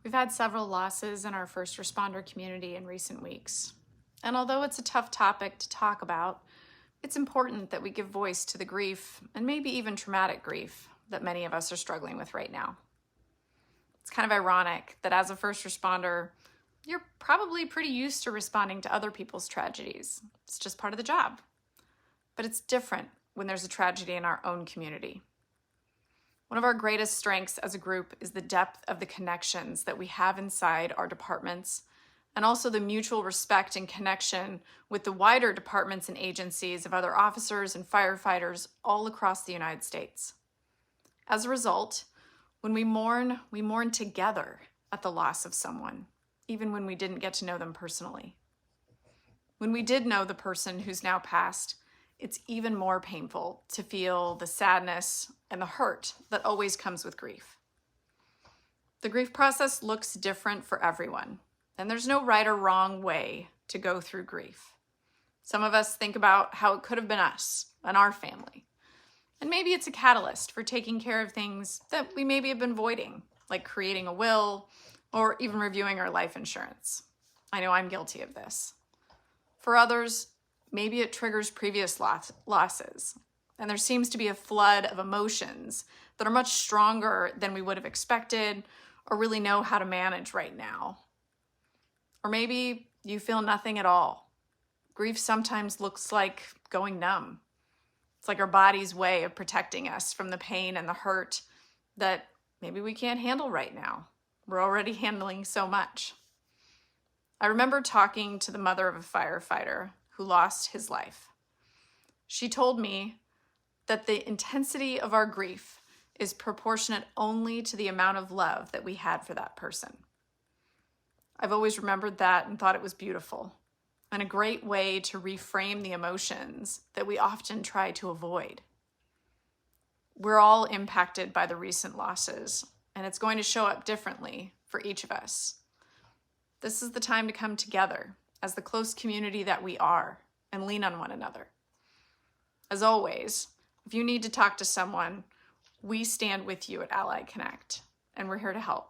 We've had several losses in our first responder community in recent weeks. And although it's a tough topic to talk about, it's important that we give voice to the grief and maybe even traumatic grief that many of us are struggling with right now. It's kind of ironic that as a first responder, you're probably pretty used to responding to other people's tragedies. It's just part of the job. But it's different when there's a tragedy in our own community. One of our greatest strengths as a group is the depth of the connections that we have inside our departments, and also the mutual respect and connection with the wider departments and agencies of other officers and firefighters all across the United States. As a result, when we mourn together at the loss of someone, even when we didn't get to know them personally. When we did know the person who's now passed, it's even more painful to feel the sadness and the hurt that always comes with grief. The grief process looks different for everyone, and there's no right or wrong way to go through grief. Some of us think about how it could have been us and our family, and maybe it's a catalyst for taking care of things that we maybe have been avoiding, like creating a will or even reviewing our life insurance. I know I'm guilty of this. For others, maybe it triggers previous losses, and there seems to be a flood of emotions that are much stronger than we would have expected or really know how to manage right now. Or maybe you feel nothing at all. Grief sometimes looks like going numb. It's like our body's way of protecting us from the pain and the hurt that maybe we can't handle right now. We're already handling so much. I remember talking to the mother of a firefighter who lost his life. She told me that the intensity of our grief is proportionate only to the amount of love that we had for that person. I've always remembered that and thought it was beautiful and a great way to reframe the emotions that we often try to avoid. We're all impacted by the recent losses, and it's going to show up differently for each of us. This is the time to come together as the close community that we are and lean on one another. As always, if you need to talk to someone, we stand with you at Alli Connect, and we're here to help.